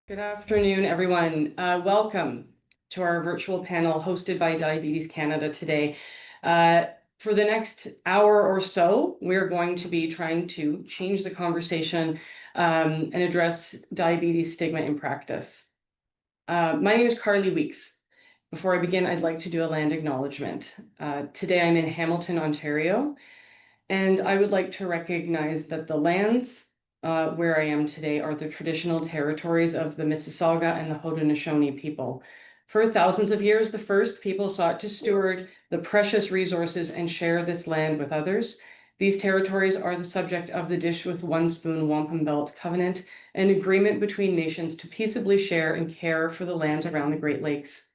Good afternoon, everyone. Welcome to our virtual panel hosted by Diabetes Canada today. For the next hour or so, we're going to be trying to change the conversation and address diabetes stigma in practice. My name is Carly Weeks. Before I begin, I'd like to do a land acknowledgement. Today I'm in Hamilton, Ontario, and I would like to recognize that the lands where I am today are the traditional territories of the Mississauga and the Haudenosaunee people. For thousands of years, the first people sought to steward the precious resources and share this land with others. These territories are the subject of the Dish with One Spoon Wampum Belt Covenant, an agreement between nations to peaceably share and care for the land around the Great Lakes.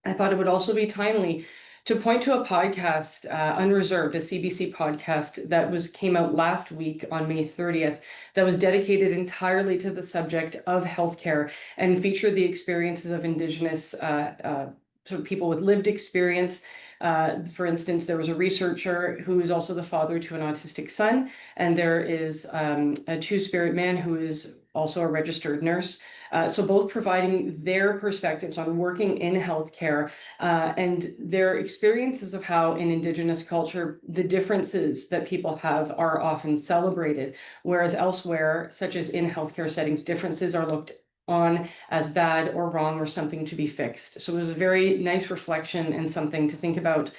I thought it would also be timely to point to a podcast, Unreserved, a CBC podcast that came out last week on May 30th, that was dedicated entirely to the subject of healthcare and featured the experiences of Indigenous sort of people with lived experience. For instance, there was a researcher who is also the father to an autistic son, and there is a two-spirit man who is also a registered nurse. So both providing their perspectives on working in healthcare and their experiences of how in Indigenous culture, the differences that people have are often celebrated, whereas elsewhere, such as in healthcare settings, differences are looked on as bad or wrong or something to be fixed. So it was a very nice reflection and something to think about,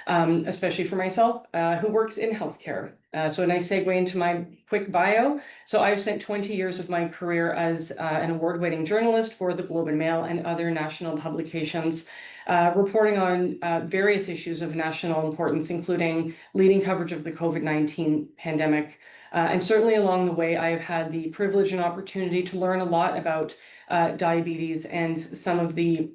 especially for myself, who works in healthcare. So a nice segue into my quick bio. So I've spent 20 years of my career as an award-winning journalist for the Globe and Mail and other national publications, reporting on various issues of national importance, including leading coverage of the COVID-19 pandemic. And certainly along the way, I have had the privilege and opportunity to learn a lot about diabetes and some of the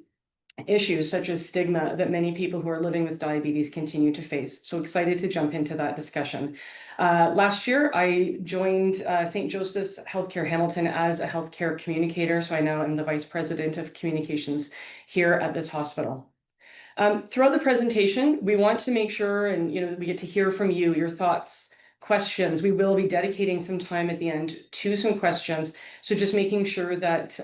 issues such as stigma that many people who are living with diabetes continue to face. So excited to jump into that discussion. Last year, I joined St. Joseph's Healthcare Hamilton as a healthcare communicator. So I now am the Vice President of Communications here at this hospital. Throughout the presentation, we want to make sure and we get to hear from you, your thoughts, questions. We will be dedicating some time at the end to some questions. So just making sure that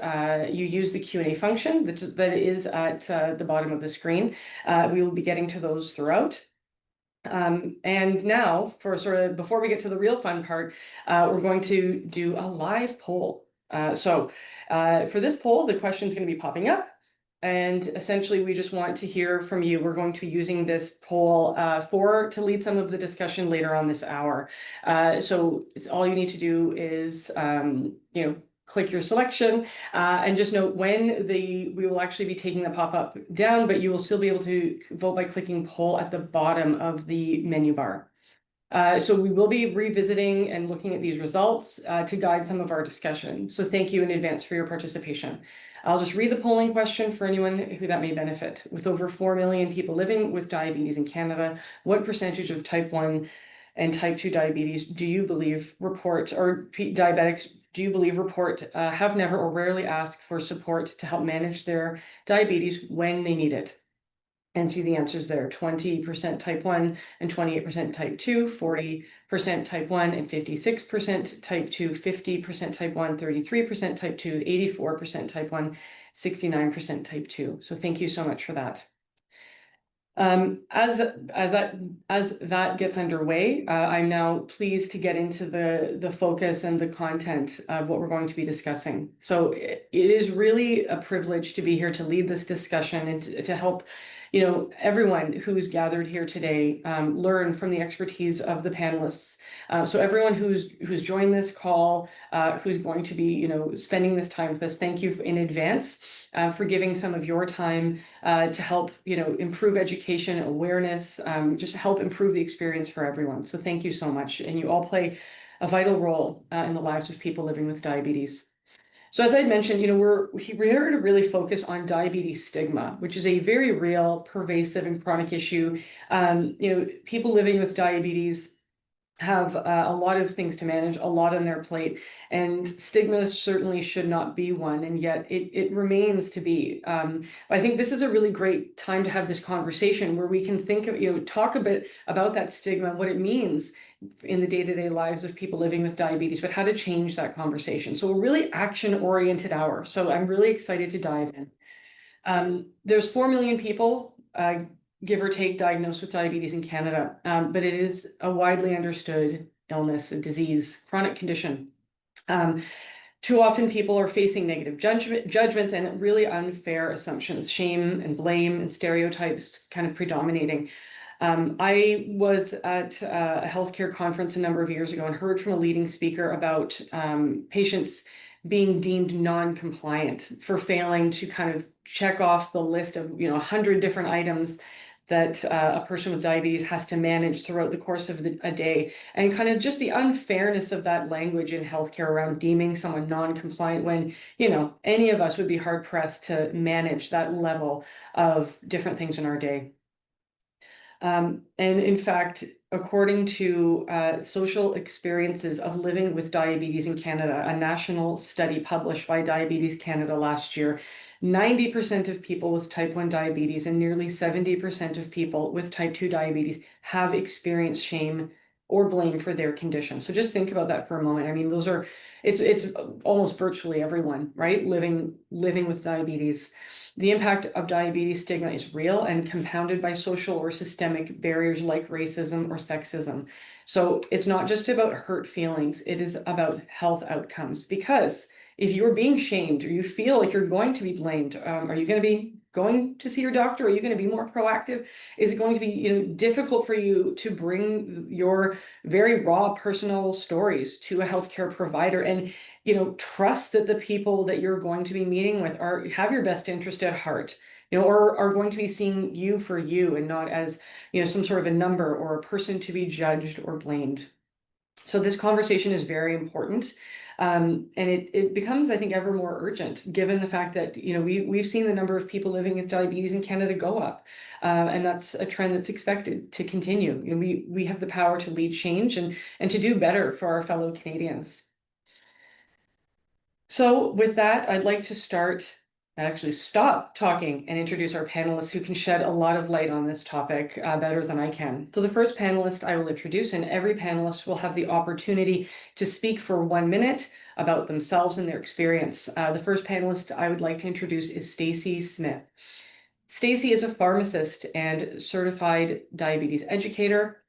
you use the Q&A function that is at the bottom of the screen. We will be getting to those throughout. And now, for before we get to the real fun part, we're going to do a live poll. So for this poll, the question is going to be popping up. And essentially, we just want to hear from you. We're going to be using this poll to lead some of the discussion later on this hour. So all you need to do is, click your selection and just note when we will actually be taking the pop-up down, but you will still be able to vote by clicking poll at the bottom of the menu bar. So we will be revisiting and looking at these results to guide some of our discussion. So thank you in advance for your participation. I'll just read the polling question for anyone who that may benefit. With over 4 million people living with diabetes in Canada, what percentage of type 1 and type 2 diabetes do you believe diabetics have never or rarely asked for support to help manage their diabetes when they need it? And see the answers there: 20% type 1 and 28% type 2, 40% type 1 and 56% type 2, 50% type 1, 33% type 2, 84% type 1, 69% type 2. So thank you so much for that. As that gets underway, I'm now pleased to get into the focus and the content of what we're going to be discussing. So it is really a privilege to be here to lead this discussion and to help everyone who's gathered here today learn from the expertise of the panelists. So everyone who's joined this call, who's going to be spending this time with us, thank you in advance for giving some of your time to help improve education, awareness, just help improve the experience for everyone. So thank you so much, and you all play a vital role in the lives of people living with diabetes. So as I mentioned, we're here to really focus on diabetes stigma, which is a very real, pervasive, and chronic issue. People living with diabetes have a lot of things to manage, a lot on their plate, and stigma certainly should not be one, and yet it remains to be. I think this is a really great time to have this conversation where we can think of, talk a bit about that stigma, what it means in the day-to-day lives of people living with diabetes, but how to change that conversation. So a really action-oriented hour. So I'm really excited to dive in. There's 4 million people, give or take, diagnosed with diabetes in Canada, but it is a widely understood illness, a disease, chronic condition. Too often people are facing negative judgments and really unfair assumptions, shame and blame and stereotypes kind of predominating. I was at a healthcare conference a number of years ago and heard from a leading speaker about patients being deemed non-compliant for failing to kind of check off the list of 100 different items that a person with diabetes has to manage throughout the course of a day, and kind of just the unfairness of that language in healthcare around deeming someone non-compliant when any of us would be hard pressed to manage that level of different things in our day. And in fact, according to social experiences of living with diabetes in Canada, a national study published by Diabetes Canada last year, 90% of people with type 1 diabetes and nearly 70% of people with type 2 diabetes have experienced shame or blame for their condition. So just think about that for a moment. I mean, it's almost virtually everyone, right? Living with diabetes. The impact of diabetes stigma is real and compounded by social or systemic barriers like racism or sexism. So it's not just about hurt feelings, it is about health outcomes. Because if you're being shamed or you feel like you're going to be blamed, are you going to be going to see your doctor? Are you going to be more proactive? Is it going to be difficult for you to bring your very raw personal stories to a healthcare provider and trust that the people that you're going to be meeting with have your best interest at heart, or are going to be seeing you for you and not as some sort of a number or a person to be judged or blamed. So this conversation is very important. And it becomes, I think, ever more urgent given the fact that we've seen the number of people living with diabetes in Canada go up, and that's a trend that's expected to continue. We have the power to lead change and to do better for our fellow Canadians. So with that, I'd like to stop talking and introduce our panelists who can shed a lot of light on this topic better than I can. So the first panelist I will introduce, and every panelist will have the opportunity to speak for 1 minute about themselves and their experience. The first panelist I would like to introduce is Stacey Smith. Stacey is a pharmacist and certified diabetes educator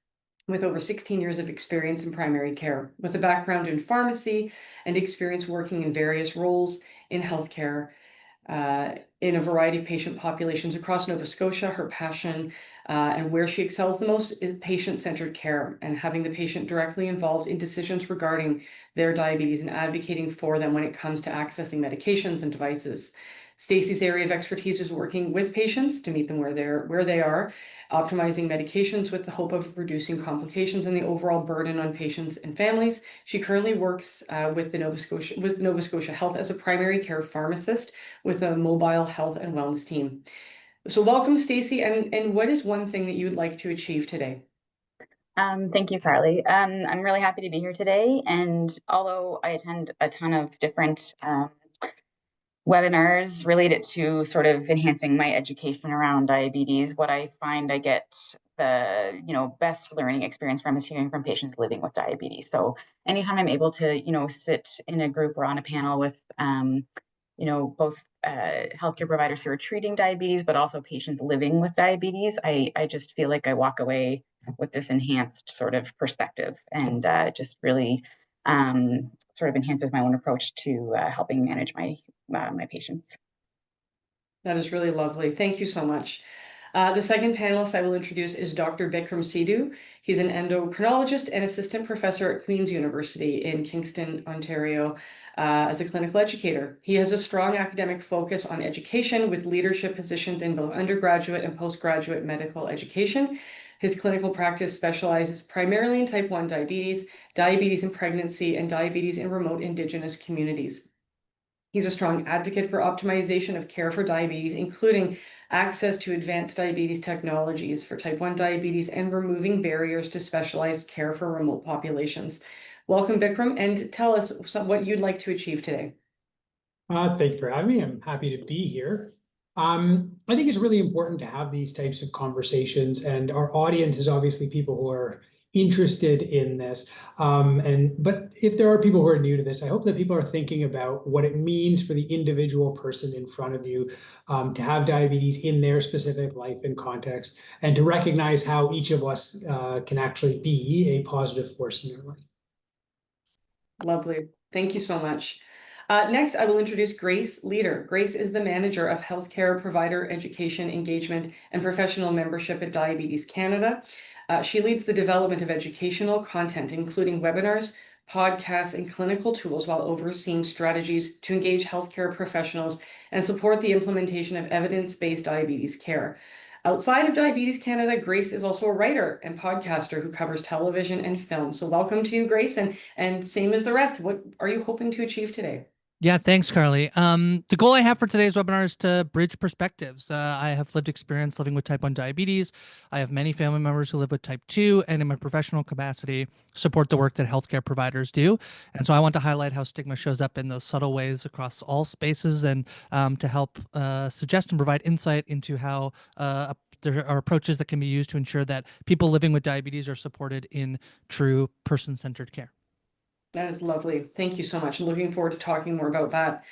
with over 16 years of experience in primary care, with a background in pharmacy and experience working in various roles in healthcare in a variety of patient populations across Nova Scotia. Her passion and where she excels the most is patient-centered care and having the patient directly involved in decisions regarding their diabetes and advocating for them when it comes to accessing medications and devices. Stacey's area of expertise is working with patients to meet them where they are, optimizing medications with the hope of reducing complications and the overall burden on patients and families. She currently works with Nova Scotia Health as a primary care pharmacist with a mobile health and wellness team. So welcome, Stacey, and what is one thing that you would like to achieve today? Thank you, Carly. I'm really happy to be here today. And although I attend a ton of different webinars related to sort of enhancing my education around diabetes, what I find I get the best learning experience from is hearing from patients living with diabetes. So anytime I'm able to sit in a group or on a panel with both healthcare providers who are treating diabetes, but also patients living with diabetes, I just feel like I walk away with this enhanced sort of perspective, and just really sort of enhances my own approach to helping manage my patients. That is really lovely. Thank you so much. The second panelist I will introduce is Dr. Bikram Sidhu. He's an endocrinologist and assistant professor at Queen's University in Kingston, Ontario, as a clinical educator. He has a strong academic focus on education with leadership positions in both undergraduate and postgraduate medical education. His clinical practice specializes primarily in type 1 diabetes, diabetes in pregnancy, and diabetes in remote Indigenous communities. He's a strong advocate for optimization of care for diabetes, including access to advanced diabetes technologies for type 1 diabetes and removing barriers to specialized care for remote populations. Welcome, Vikram, and tell us what you'd like to achieve today. Thank you for having me. I'm happy to be here. I think it's really important to have these types of conversations, and our audience is obviously people who are interested in this. But if there are people who are new to this, I hope that people are thinking about what it means for the individual person in front of you to have diabetes in their specific life and context, and to recognize how each of us can actually be a positive force in their life. Lovely. Thank you so much. Next, I will introduce Grace Leader. Grace is the manager of healthcare provider education engagement and professional membership at Diabetes Canada. She leads the development of educational content, including webinars, podcasts, and clinical tools, while overseeing strategies to engage healthcare professionals and support the implementation of evidence-based diabetes care. Outside of Diabetes Canada, Grace is also a writer and podcaster who covers television and film. So welcome to you, Grace, and same as the rest, what are you hoping to achieve today? Yeah, thanks, Carly. The goal I have for today's webinar is to bridge perspectives. I have lived experience living with type 1 diabetes. I have many family members who live with type 2, and in my professional capacity, support the work that healthcare providers do. And so I want to highlight how stigma shows up in those subtle ways across all spaces, and to help suggest and provide insight into how there are approaches that can be used to ensure that people living with diabetes are supported in true person-centered care. That is lovely. Thank you so much. I'm looking forward to talking more about that.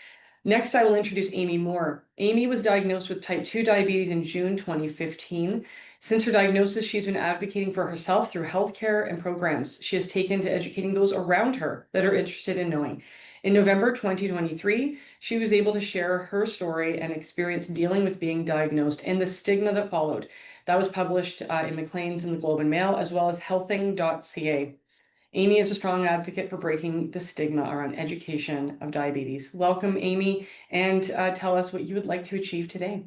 Next, I will introduce Amy Moore. Amy was diagnosed with type 2 diabetes in June 2015. Since her diagnosis, she's been advocating for herself through healthcare and programs she has taken to educating those around her that are interested in knowing. In November 2023, she was able to share her story and experience dealing with being diagnosed and the stigma that followed. That was published in Maclean's in the Globe and Mail, as well as healthing.ca. Amy is a strong advocate for breaking the stigma around education of diabetes. Welcome, Amy, and tell us what you would like to achieve today.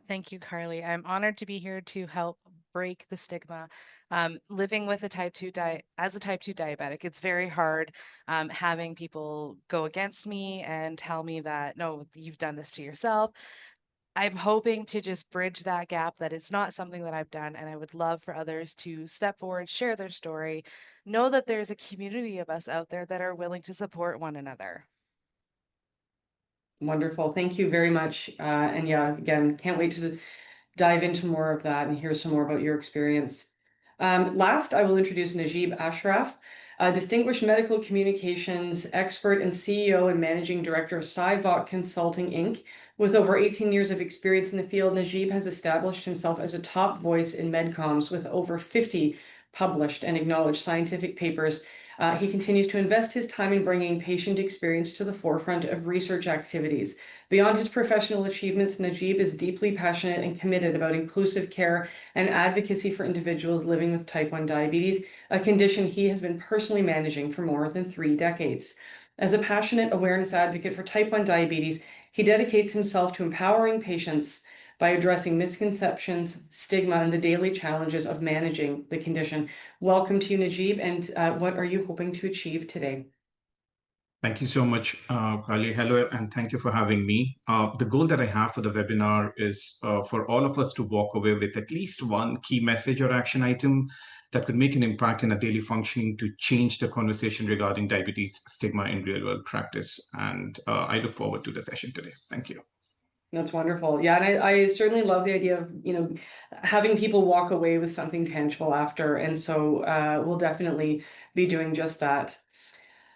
Thank you, Carly. I'm honored to be here to help break the stigma. Living with a type 2 as a type 2 diabetic, it's very hard having people go against me and tell me that, no, you've done this to yourself. I'm hoping to just bridge that gap, that it's not something that I've done, and I would love for others to step forward, share their story, know that there's a community of us out there that are willing to support one another. Wonderful. Thank you very much. And yeah, again, can't wait to dive into more of that and hear some more about your experience. Last, I will introduce Najib Ashraf, a distinguished medical communications expert and CEO and managing director of SciVoc Consulting, Inc. With over 18 years of experience in the field, Najib has established himself as a top voice in medcoms with over 50 published and acknowledged scientific papers. He continues to invest his time in bringing patient experience to the forefront of research activities. Beyond his professional achievements, Najib is deeply passionate and committed about inclusive care and advocacy for individuals living with type 1 diabetes, a condition he has been personally managing for more than 3 decades. As a passionate awareness advocate for type 1 diabetes, he dedicates himself to empowering patients by addressing misconceptions, stigma, and the daily challenges of managing the condition. Welcome to you, Najib, and what are you hoping to achieve today? Thank you so much, Carly. Hello, and thank you for having me. The goal that I have for the webinar is for all of us to walk away with at least one key message or action item that could make an impact in a daily functioning to change the conversation regarding diabetes stigma in real world practice. And I look forward to the session today. Thank you. That's wonderful. Yeah, and I certainly love the idea of, having people walk away with something tangible after. And so we'll definitely be doing just that.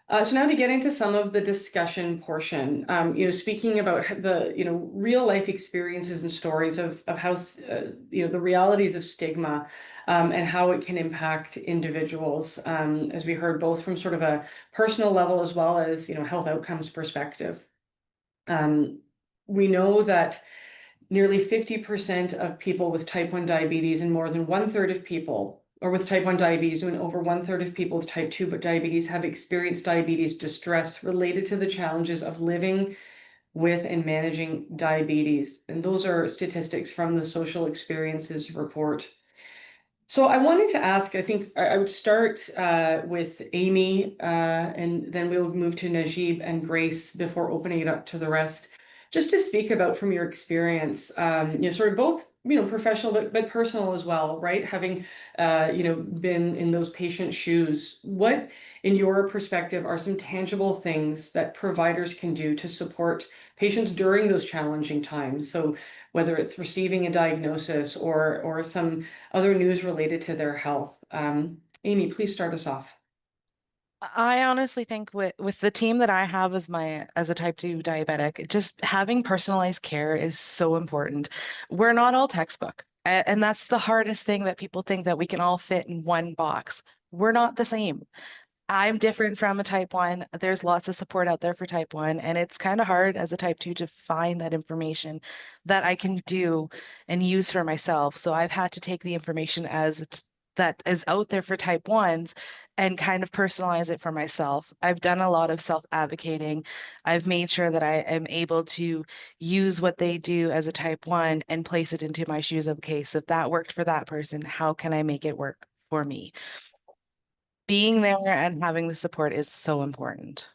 So now to get into some of the discussion portion, speaking about the, real life experiences and stories of how, the realities of stigma and how it can impact individuals, as we heard both from sort of a personal level as well as, health outcomes perspective. We know that nearly 50% of people with type 1 diabetes and more than 1/3 of people, or with type 1 diabetes, and over 1/3 of people with type 2 but diabetes have experienced diabetes distress related to the challenges of living with and managing diabetes. And those are statistics from the Social Experiences Report. So I wanted to ask, I think I would start with Amy, and then we'll move to Najib and Grace before opening it up to the rest. Just to speak about from your experience, sort of both, professional but personal as well, right? Having, been in those patient shoes, what, in your perspective, are some tangible things that providers can do to support patients during those challenging times? So whether it's receiving a diagnosis or some other news related to their health. Amy, please start us off. I honestly think with the team that I have as a type 2 diabetic, just having personalized care is so important. We're not all textbook, and that's the hardest thing that people think that we can all fit in one box. We're not the same. I'm different from a type 1. There's lots of support out there for type 1, and it's kind of hard as a type 2 to find that information that I can do and use for myself. So I've had to take the information that is out there for type 1s and kind of personalize it for myself. I've done a lot of self-advocating. I've made sure that I am able to use what they do as a type 1 and place it into my shoes of, okay, so if that worked for that person, how can I make it work for me? Being there and having the support is so important.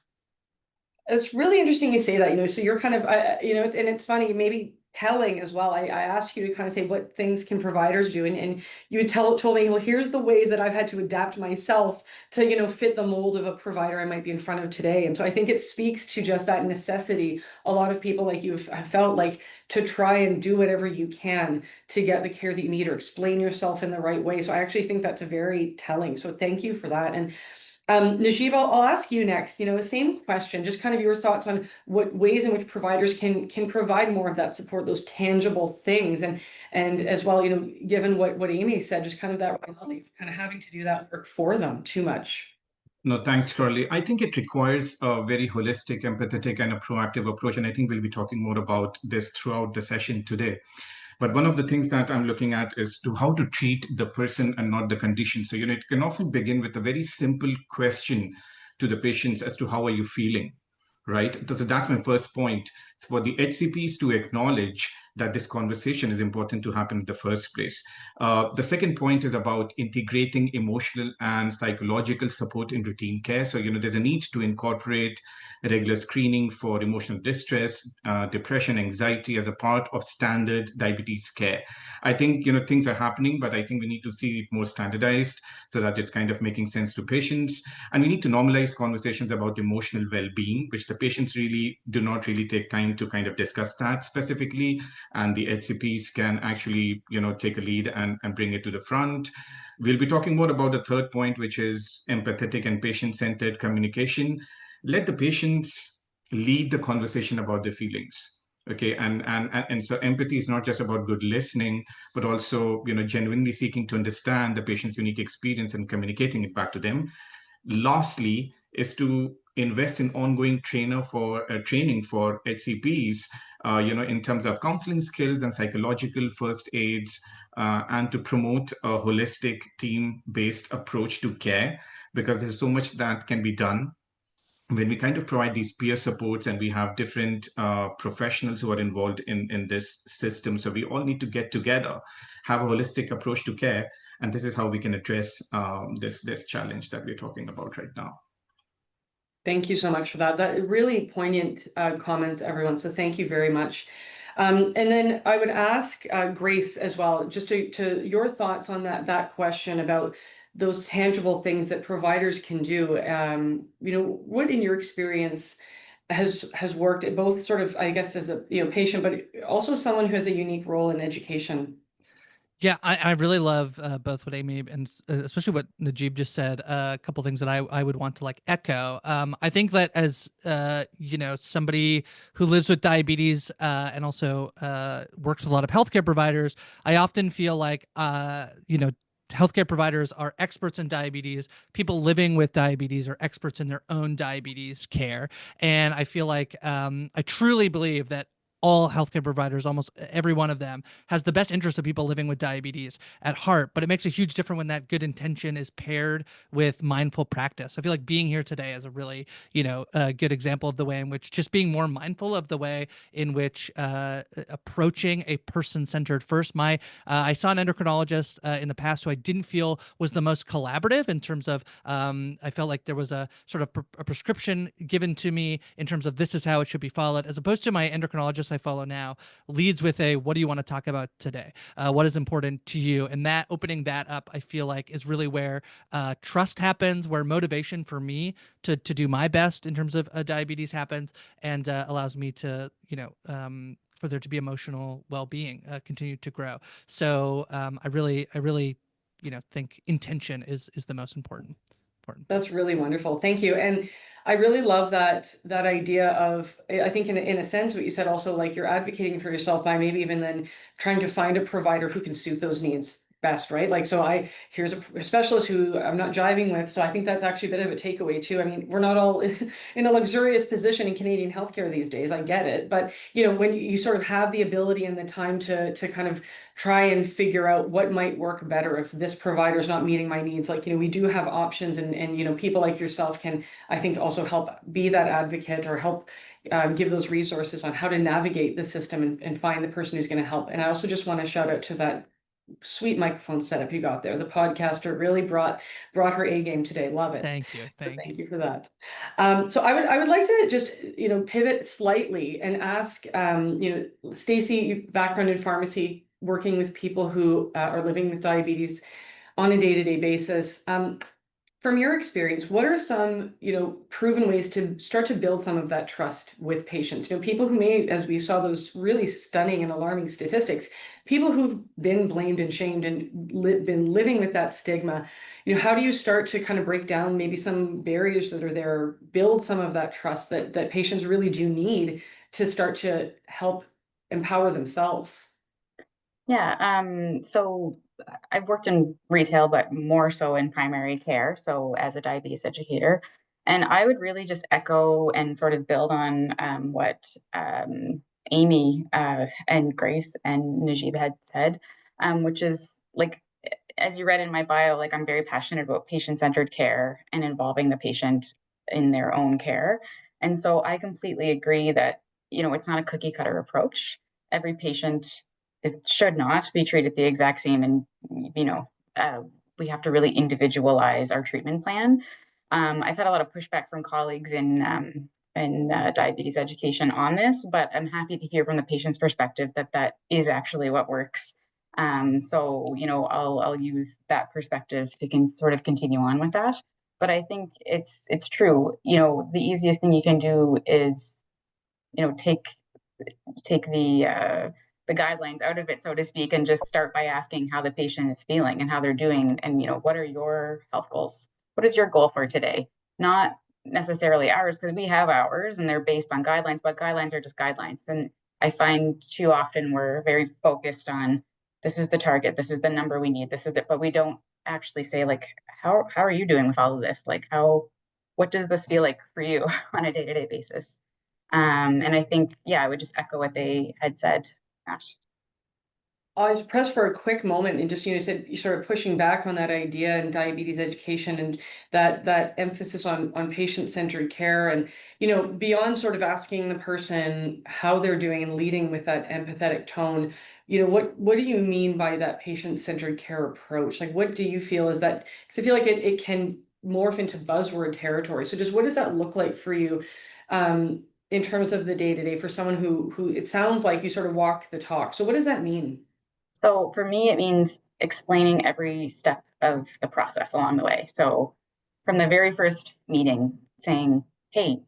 It's really interesting you say that, so you're kind of, it's funny, maybe telling as well. I asked you to kind of say what things can providers do, and you told me, well, here's the ways that I've had to adapt myself to, fit the mold of a provider I might be in front of today. And so I think it speaks to just that necessity. A lot of people like you've felt like to try and do whatever you can to get the care that you need or explain yourself in the right way. So I actually think that's very telling. So thank you for that. And Najib, I'll ask you next, same question, just kind of your thoughts on what ways in which providers can provide more of that support, those tangible things. And as well, given what Amy said, just kind of that reality of kind of having to do that work for them too much. No, thanks, Carly. I think it requires a very holistic, empathetic, and a proactive approach. And I think we'll be talking more about this throughout the session today. But one of the things that I'm looking at is to how to treat the person and not the condition. So, it can often begin with a very simple question to the patients as to how are you feeling, right? So that's my first point. It's for the HCPs to acknowledge that this conversation is important to happen in the first place. The second point is about integrating emotional and psychological support in routine care. So, there's a need to incorporate regular screening for emotional distress, depression, anxiety as a part of standard diabetes care. I think, things are happening, but I think we need to see it more standardized so that it's kind of making sense to patients. And we need to normalize conversations about emotional well-being, which the patients really do not really take time to kind of discuss that specifically. And the HCPs can actually, take a lead and bring it to the front. We'll be talking more about the third point, which is empathetic and patient-centered communication. Let the patients lead the conversation about their feelings. Okay, and so empathy is not just about good listening, but also genuinely seeking to understand the patient's unique experience and communicating it back to them. Lastly, is to invest in ongoing training for HCPs, in terms of counseling skills and psychological first aids, and to promote a holistic team-based approach to care, because there's so much that can be done when we kind of provide these peer supports and we have different professionals who are involved in this system. So we all need to get together, have a holistic approach to care. And this is how we can address this challenge that we're talking about right now. Thank you so much for that. That really poignant comments, everyone. So thank you very much. And then I would ask Grace as well, just to your thoughts on that question about those tangible things that providers can do. What in your experience has worked at both sort of, I guess, as a patient, but also someone who has a unique role in education? Yeah, I really love both what Amy and especially what Najib just said. A couple things that I would want to like echo. I think that as somebody who lives with diabetes and also works with a lot of healthcare providers, I often feel like healthcare providers are experts in diabetes. People living with diabetes are experts in their own diabetes care, and I feel like I truly believe that all healthcare providers, almost every one of them, has the best interest of people living with diabetes at heart. But it makes a huge difference when that good intention is paired with mindful practice. I feel like being here today is a really, a good example of the way in which just being more mindful of the way in which approaching a person-centered first. I saw an endocrinologist in the past who I didn't feel was the most collaborative in terms of I felt like there was a sort of a prescription given to me in terms of this is how it should be followed, as opposed to my endocrinologist I follow now leads with a what do you want to talk about today? What is important to you? And that opening that up, I feel like is really where trust happens, where motivation for me to do my best in terms of diabetes happens, and allows me to, for there to be emotional well-being continue to grow. So I really, think intention is the most important. That's really wonderful. Thank you. And I really love that idea of, I think in a sense, what you said also, like you're advocating for yourself by maybe even then trying to find a provider who can suit those needs best, right? Like, so here's a specialist who I'm not jiving with. So I think that's actually a bit of a takeaway too. I mean, we're not all in a luxurious position in Canadian healthcare these days. I get it. But, when you sort of have the ability and the time to kind of try and figure out what might work better if this provider is not meeting my needs, like, we do have options, and people like yourself can, I think, also help be that advocate or help give those resources on how to navigate the system and find the person who's going to help. And I also just want to shout out to that sweet microphone setup you got there. The podcaster really brought her A game today. Love it. Thank you. Thank you for that. So I would like to just pivot slightly and ask Stacey, background in pharmacy, working with people who are living with diabetes on a day-to-day basis. From your experience, what are some, proven ways to start to build some of that trust with patients? People who may, as we saw those really stunning and alarming statistics, people who've been blamed and shamed and been living with that stigma, how do you start to kind of break down maybe some barriers that are there, build some of that trust that patients really do need to start to help empower themselves? Yeah, so I've worked in retail, but more so in primary care, so as a diabetes educator. And I would really just echo and sort of build on what Amy and Grace and Najib had said, which is like, as you read in my bio, like I'm very passionate about patient-centered care and involving the patient in their own care. And so I completely agree that, it's not a cookie cutter approach. Every patient should not be treated the exact same, and we have to really individualize our treatment plan. I've had a lot of pushback from colleagues in diabetes education on this, but I'm happy to hear from the patient's perspective that is actually what works. So I'll use that perspective to sort of continue on with that. But I think it's true. The easiest thing you can do is take the guidelines out of it, so to speak, and just start by asking how the patient is feeling and how they're doing, and what are your health goals? What is your goal for today? Not necessarily ours, because we have ours and they're based on guidelines, but guidelines are just guidelines. And I find too often we're very focused on this is the target, this is the number we need, this is it, but we don't actually say, like, how are you doing with all of this? Like, what does this feel like for you on a day-to-day basis? And I think, I would just echo what they had said. Gosh. I was pressed for a quick moment and just, said you sort of pushing back on that idea in diabetes education and that emphasis on patient-centered care and, beyond sort of asking the person how they're doing and leading with that empathetic tone, what do you mean by that patient-centered care approach? Like, what do you feel is that, because I feel like it can morph into buzzword territory. So just what does that look like for you? In terms of the day-to-day for someone who it sounds like you sort of walk the talk. So what does that mean? So for me, it means explaining every step of the process along the way. So from the very first meeting, saying, "Hey,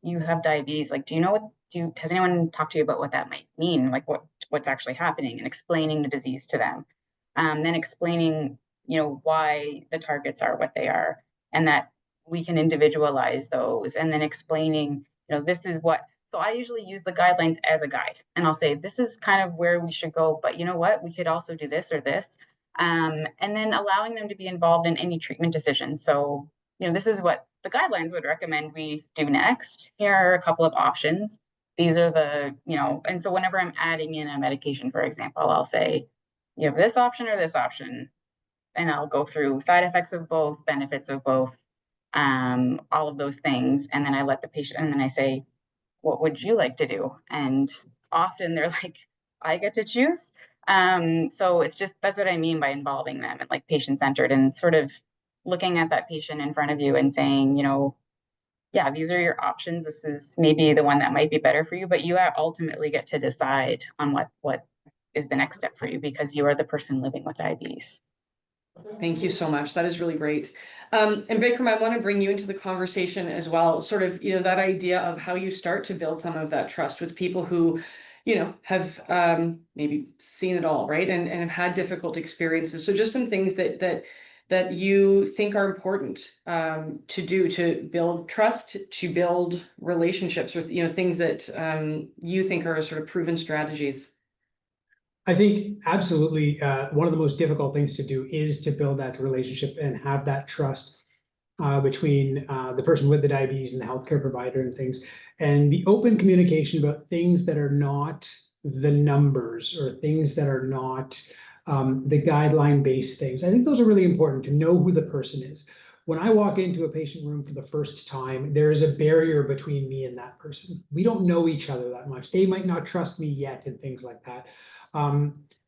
you have diabetes. Like, do you know has anyone talked to you about what that might mean? Like, what's actually happening?" And explaining the disease to them. Then explaining, why the targets are what they are, and that we can individualize those. And then explaining, this is what. So I usually use the guidelines as a guide, and I'll say, this is kind of where we should go, but you know what? We could also do this or this. And then allowing them to be involved in any treatment decisions. So, this is what the guidelines would recommend we do next. Here are a couple of options. these are the, and so whenever I'm adding in a medication, for example, I'll say, you have this option or this option, and I'll go through side effects of both, benefits of both, all of those things. And then I let the patient, and then I say, what would you like to do? And often they're like, I get to choose. So it's just, that's what I mean by involving them and like patient centered, and sort of looking at that patient in front of you and saying, yeah, these are your options. This is maybe the one that might be better for you, but you ultimately get to decide on what is the next step for you, because you are the person living with diabetes. Thank you so much. That is really great. And Vikram, I want to bring you into the conversation as well. Sort of, that idea of how you start to build some of that trust with people who, have maybe seen it all, right? And have had difficult experiences. So just some things that you think are important to do to build trust, to build relationships with, things that you think are sort of proven strategies. I think absolutely one of the most difficult things to do is to build that relationship and have that trust between the person with the diabetes and the healthcare provider and things, and the open communication about things that are not the numbers or things that are not the guideline-based things. I think those are really important to know who the person is. When I walk into a patient room for the first time, there is a barrier between me and that person. We don't know each other that much. They might not trust me yet and things like that.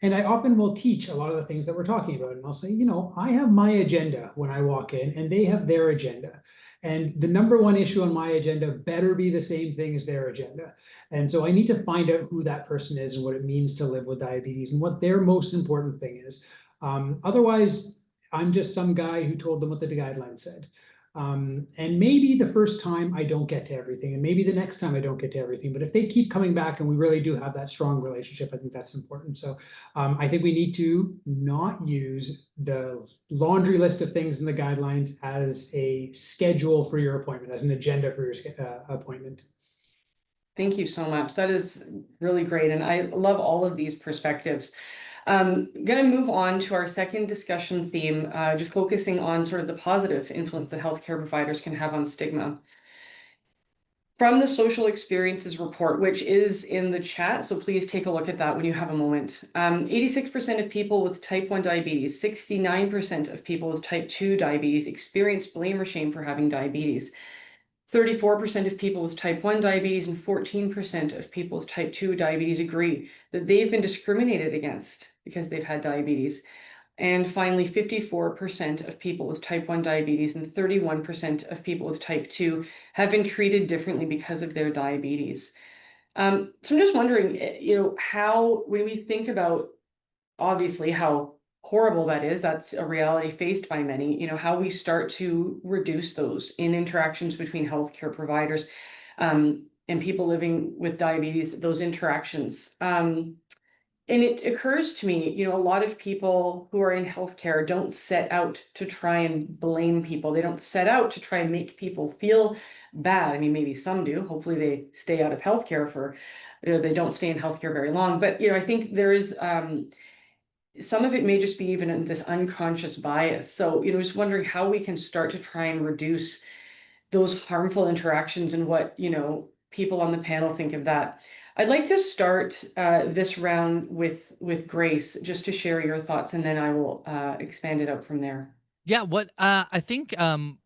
And I often will teach a lot of the things that we're talking about. And I'll say, I have my agenda when I walk in and they have their agenda. And the number one issue on my agenda better be the same thing as their agenda. And so I need to find out who that person is and what it means to live with diabetes and what their most important thing is. Otherwise, I'm just some guy who told them what the guidelines said. And maybe the first time I don't get to everything, and maybe the next time I don't get to everything, but if they keep coming back and we really do have that strong relationship, I think that's important. So I think we need to not use the laundry list of things in the guidelines as a schedule for your appointment, as an agenda for your appointment. Thank you so much. That is really great. And I love all of these perspectives. Going to move on to our second discussion theme, just focusing on sort of the positive influence that healthcare providers can have on stigma. From the social experiences report, which is in the chat, so please take a look at that when you have a moment. 86% of people with type 1 diabetes, 69% of people with type 2 diabetes experience blame or shame for having diabetes. 34% of people with type 1 diabetes and 14% of people with type 2 diabetes agree that they've been discriminated against because they've had diabetes. And finally, 54% of people with type 1 diabetes and 31% of people with type 2 have been treated differently because of their diabetes. So I'm just wondering, how, when we think about obviously how horrible that is, that's a reality faced by many, how we start to reduce those in interactions between healthcare providers and people living with diabetes, those interactions. And it occurs to me, a lot of people who are in healthcare don't set out to try and blame people. They don't set out to try and make people feel bad. I mean, maybe some do. Hopefully they stay out of healthcare they don't stay in healthcare very long. But, I think there is some of it may just be even in this unconscious bias. So, just wondering how we can start to try and reduce those harmful interactions and what, people on the panel think of that. I'd like to start this round with Grace, just to share your thoughts, and then I will expand it out from there. Yeah, what I think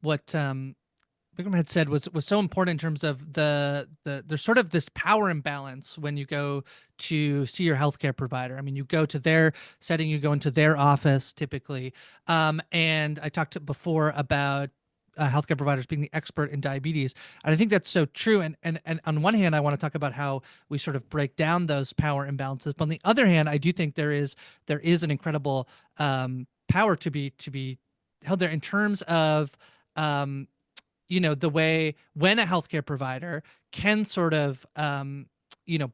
what Bikram had said was so important in terms of there's sort of this power imbalance when you go to see your healthcare provider. I mean, you go to their setting, you go into their office typically, and I talked before about healthcare providers being the expert in diabetes, and I think that's so true. And on one hand, I want to talk about how we sort of break down those power imbalances, but on the other hand, I do think there is an incredible power to be held there in terms of the way when a healthcare provider can sort of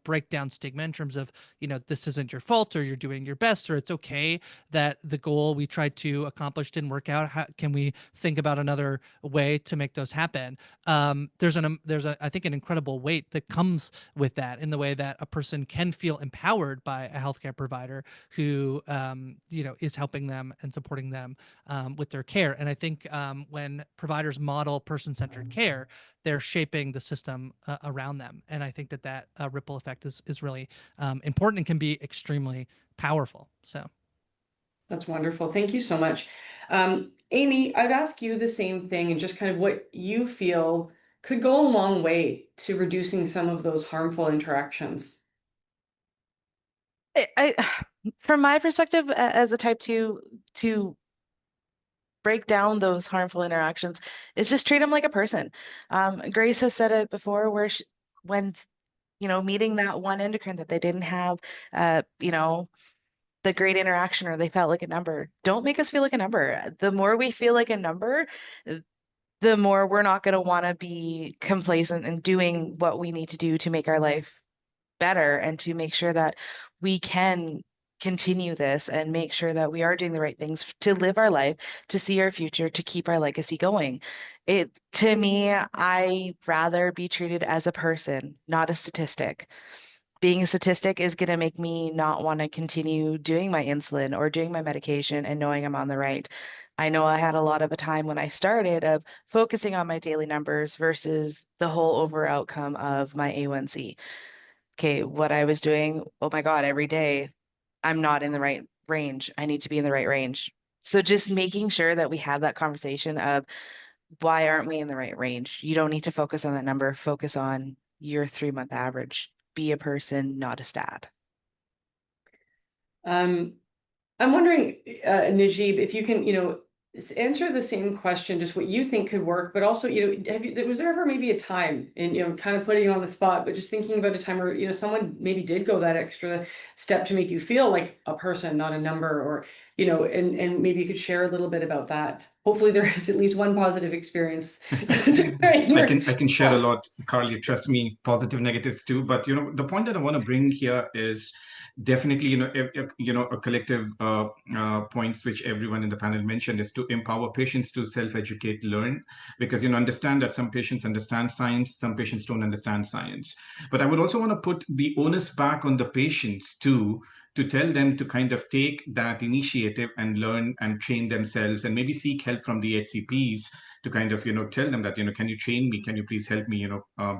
break down stigma in terms of this isn't your fault, or you're doing your best, or it's okay that the goal we tried to accomplish didn't work out. How can we think about another way to make those happen? There's I think an incredible weight that comes with that, in the way that a person can feel empowered by a healthcare provider who is helping them and supporting them with their care. And I think when providers model person-centered care, they're shaping the system around them. And I think that ripple effect is really important and can be extremely powerful. So. That's wonderful. Thank you so much. Amy, I'd ask you the same thing and just kind of what you feel could go a long way to reducing some of those harmful interactions. From my perspective as a type 2, to break down those harmful interactions is just treat them like a person. Grace has said it before, where when meeting that one endocrine that they didn't have, the great interaction, or they felt like a number. Don't make us feel like a number. The more we feel like a number, the more we're not going to want to be complacent in doing what we need to do to make our life better and to make sure that we can continue this and make sure that we are doing the right things to live our life, to see our future, to keep our legacy going. To me, I rather be treated as a person, not a statistic. Being a statistic is going to make me not want to continue doing my insulin or doing my medication and knowing I'm on the right. I know I had a lot of a time when I started of focusing on my daily numbers versus the whole over outcome of my A1C. Okay, what I was doing, oh my God, every day, I'm not in the right range. I need to be in the right range. So just making sure that we have that conversation of why aren't we in the right range? You don't need to focus on that number, focus on your 3-month average. Be a person, not a stat. I'm wondering, Najib, if you can, answer the same question, just what you think could work, but also, was there ever maybe a time, and, kind of putting you on the spot, but just thinking about a time where, someone maybe did go that extra step to make you feel like a person, not a number, or, and maybe you could share a little bit about that. Hopefully there is at least one positive experience. I can share a lot, Carly, trust me, positive, negatives too. But, the point that I want to bring here is definitely, a collective points which everyone in the panel mentioned is to empower patients to self-educate, learn, because, understand that some patients understand science, some patients don't understand science. But I would also want to put the onus back on the patients too, to tell them to kind of take that initiative and learn and train themselves, and maybe seek help from the HCPs to kind of, tell them that, can you train me? Can you please help me?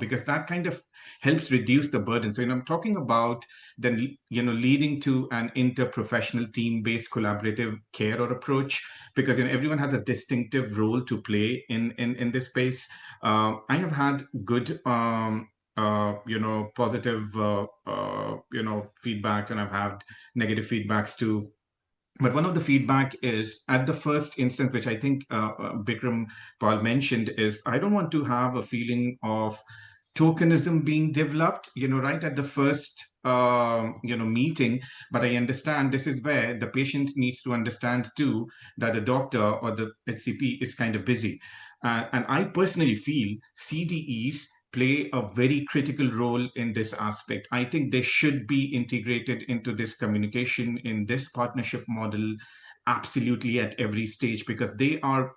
Because that kind of helps reduce the burden. So, I'm talking about then, leading to an interprofessional team-based collaborative care or approach, because, everyone has a distinctive role to play in this space. I have had good, positive, feedbacks, and I've had negative feedbacks too. But one of the feedback is at the first instance, which I think Bikram Paul mentioned, is I don't want to have a feeling of tokenism being developed, right at the first, meeting. But I understand this is where the patient needs to understand too, that the doctor or the HCP is kind of busy. And I personally feel CDEs play a very critical role in this aspect. I think they should be integrated into this communication, in this partnership model, absolutely at every stage, because they are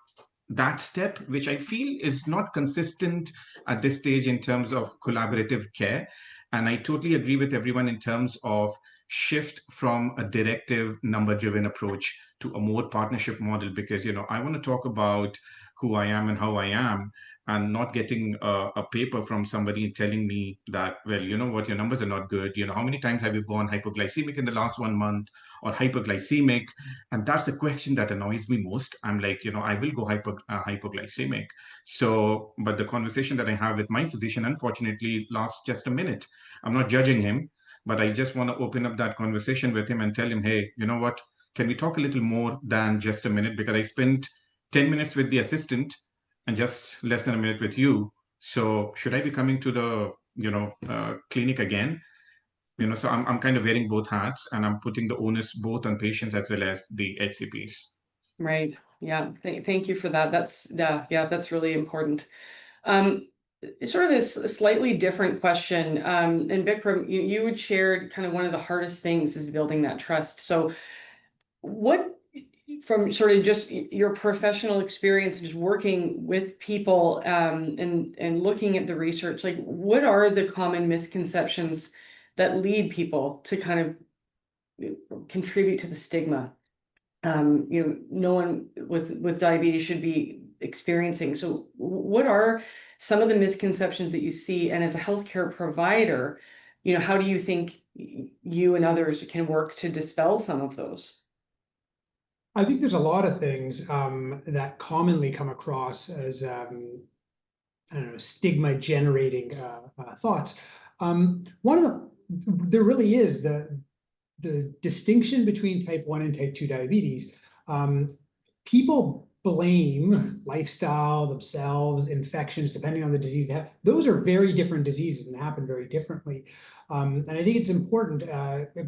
that step, which I feel is not consistent at this stage in terms of collaborative care. And I totally agree with everyone in terms of shift from a directive number driven approach to a more partnership model, because, I want to talk about who I am and how I am, and not getting a paper from somebody telling me that, well, you know what, your numbers are not good. How many times have you gone hypoglycemic in the last 1 month, or hyperglycemic? And that's the question that annoys me most. I'm like, I will go hypoglycemic. So, but the conversation that I have with my physician, unfortunately, lasts just a minute. I'm not judging him, but I just want to open up that conversation with him and tell him, hey, you know what, can we talk a little more than just a minute? Because I spent 10 minutes with the assistant and just less than a minute with you. So should I be coming to the, clinic again? So I'm kind of wearing both hats, and I'm putting the onus both on patients as well as the HCPs. Right. Yeah. Thank you for that. That's really important. Sort of this slightly different question. And Bikram, you had shared kind of one of the hardest things is building that trust. So what, from sort of just your professional experience, just working with people, and looking at the research, like what are the common misconceptions that lead people to kind of contribute to the stigma? No one with diabetes should be experiencing. So what are some of the misconceptions that you see? And as a healthcare provider, how do you think you and others can work to dispel some of those? I think there's a lot of things that commonly come across as I don't know, stigma generating thoughts. One of there really is the distinction between type 1 and type 2 diabetes. People blame lifestyle, themselves, infections, depending on the disease they have. Those are very different diseases and happen very differently. And I think it's important,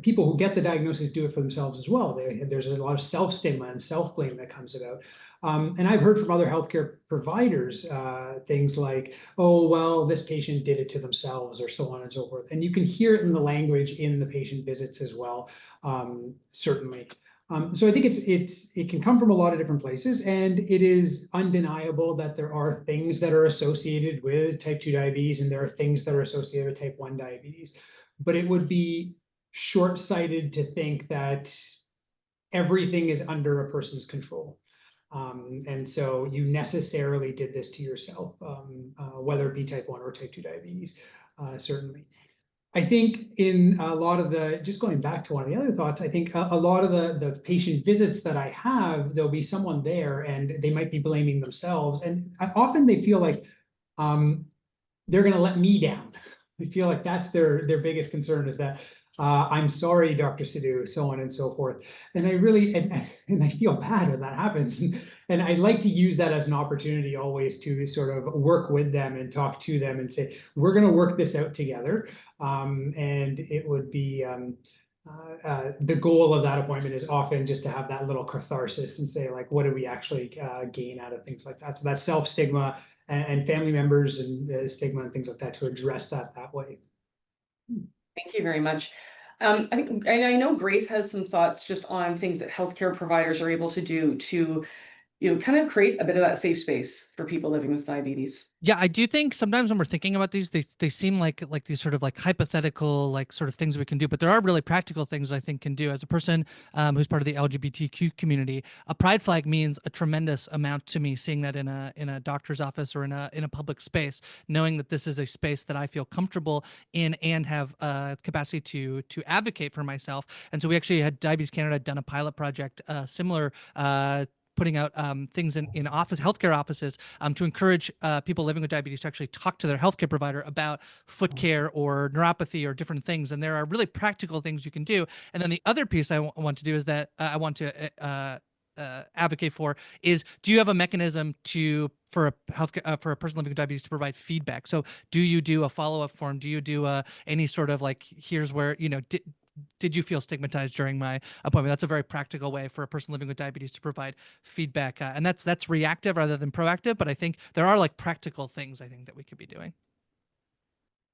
people who get the diagnosis do it for themselves as well. There's a lot of self-stigma and self-blame that comes about. And I've heard from other healthcare providers things like, oh, well, this patient did it to themselves, or so on and so forth. And you can hear it in the language in the patient visits as well, certainly. So I think it can come from a lot of different places, and it is undeniable that there are things that are associated with type 2 diabetes, and there are things that are associated with type 1 diabetes. But it would be short-sighted to think that everything is under a person's control. And so you necessarily did this to yourself, whether it be type 1 or type 2 diabetes, certainly. I think in a lot of just going back to one of the other thoughts, I think a lot of the patient visits that I have, there'll be someone there and they might be blaming themselves. And often they feel like they're going to let me down. I feel like that's their biggest concern, is that I'm sorry, Dr. Sidhu, so on and so forth. And I really, and I feel bad when that happens. And I like to use that as an opportunity always to sort of work with them and talk to them and say, we're going to work this out together. And it would be, the goal of that appointment is often just to have that little catharsis and say, like, what do we actually gain out of things like that? So that's self-stigma and family members and stigma and things like that, to address that way. Thank you very much. I think, and I know Grace has some thoughts just on things that healthcare providers are able to do to, kind of create a bit of that safe space for people living with diabetes. Yeah, I do think sometimes when we're thinking about these, they seem like these sort of like hypothetical like sort of things we can do, but there are really practical things I think can do. As a person who's part of the LGBTQ community, a pride flag means a tremendous amount to me. Seeing that in a doctor's office or in a public space, knowing that this is a space that I feel comfortable in and have capacity to advocate for myself. And so we actually had Diabetes Canada done a pilot project similar. Putting out things in healthcare offices to encourage people living with diabetes to actually talk to their healthcare provider about foot care or neuropathy or different things. And there are really practical things you can do. And then the other piece I want to do is that I want to advocate for is, do you have a mechanism for a healthcare for a person living with diabetes to provide feedback? So do you do a follow-up form? Do you do any sort of like, here's where, did you feel stigmatized during my appointment? That's a very practical way for a person living with diabetes to provide feedback. And that's reactive rather than proactive. But I think there are like practical things I think that we could be doing.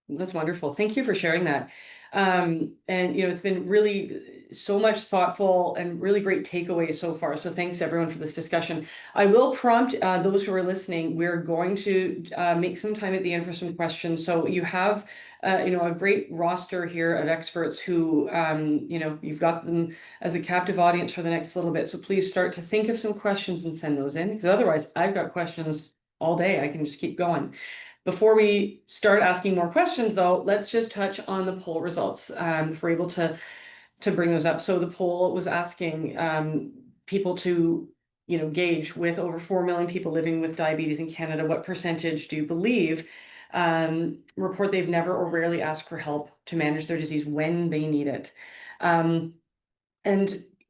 That's wonderful. Thank you for sharing that. And it's been really so much thoughtful and really great takeaways so far. So thanks everyone for this discussion. I will prompt those who are listening. We're going to make some time at the end for some questions. So you have a great roster here of experts who you've got them as a captive audience for the next little bit. So please start to think of some questions and send those in, because otherwise I've got questions all day. I can just keep going. Before we start asking more questions, though, let's just touch on the poll results if we're able to bring those up. So the poll was asking people to, gauge, with over 4 million people living with diabetes in Canada, what percentage do you believe report they've never or rarely asked for help to manage their disease when they need it? And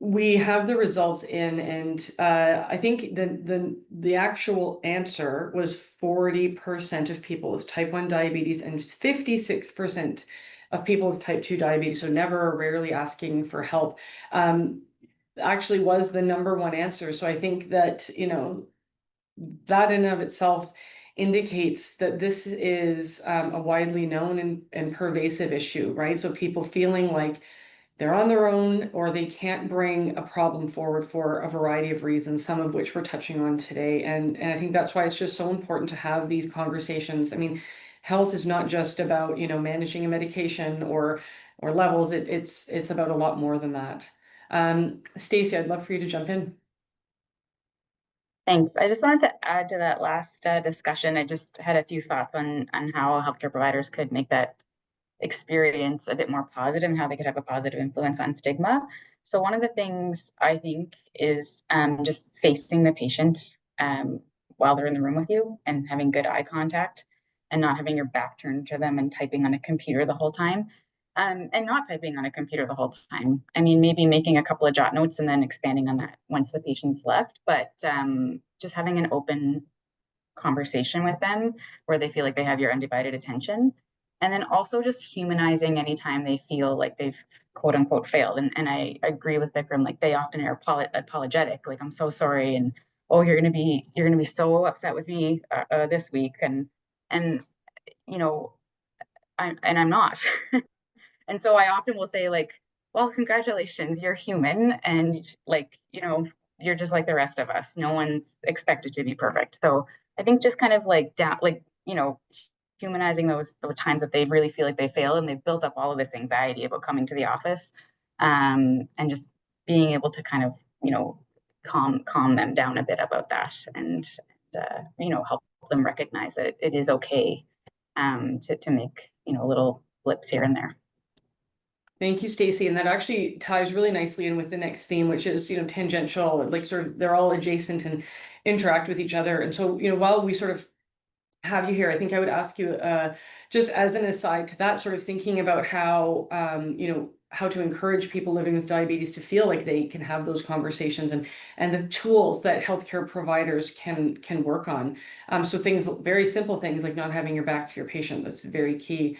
we have the results in, and I think the actual answer was 40% of people with type 1 diabetes and 56% of people with type 2 diabetes, so never or rarely asking for help, actually was the number one answer. So I think that, that in and of itself indicates that this is a widely known and pervasive issue, right? So people feeling like they're on their own, or they can't bring a problem forward for a variety of reasons, some of which we're touching on today. And I think that's why it's just so important to have these conversations. I mean, health is not just about, managing a medication or levels. It's about a lot more than that. Stacey, I'd love for you to jump in. Thanks. I just wanted to add to that last discussion. I just had a few thoughts on how healthcare providers could make that experience a bit more positive and how they could have a positive influence on stigma. So one of the things I think is just facing the patient while they're in the room with you and having good eye contact and not having your back turned to them and typing on a computer the whole time. And not typing on a computer the whole time. I mean, maybe making a couple of jot notes and then expanding on that once the patient's left, but just having an open conversation with them where they feel like they have your undivided attention. And then also just humanizing anytime they feel like they've quote unquote failed. And I agree with Vikram, like they often are apologetic, like I'm so sorry, and oh, you're gonna be so upset with me this week, and you know, I'm not. And so I often will say, like, well, congratulations, you're human. And like, you're just like the rest of us. No one's expected to be perfect. So I think just kind of like down, like, humanizing those times that they really feel like they failed and they've built up all of this anxiety about coming to the office. And just being able to kind of, calm them down a bit about that and help them recognize that it is okay to make, little blips here and there. Thank you, Stacey. And that actually ties really nicely in with the next theme, which is, tangential, like sort of they're all adjacent and interact with each other. And so, while we sort of have you here, I think I would ask you, just as an aside to that, sort of thinking about how, how to encourage people living with diabetes to feel like they can have those conversations and the tools that healthcare providers can work on. So things, very simple things like not having your back to your patient, that's very key.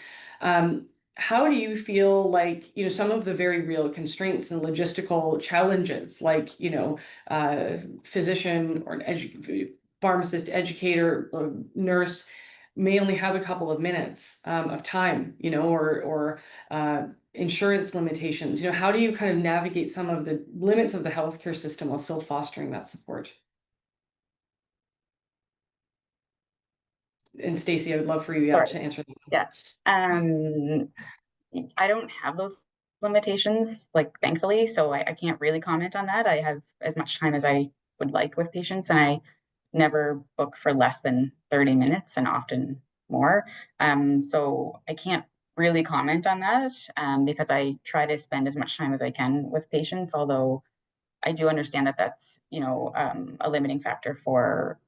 How do you feel like, some of the very real constraints and logistical challenges, like, physician or an pharmacist, educator, or nurse may only have a couple of minutes of time, or insurance limitations. How do you kind of navigate some of the limits of the healthcare system while still fostering that support? And Stacey, I would love for you to answer that. Yeah. I don't have those limitations, like, thankfully, so I can't really comment on that. I have as much time as I would like with patients, and I never book for less than 30 minutes and often more. So I can't really comment on that because I try to spend as much time as I can with patients, although I do understand that that's, a limiting factor for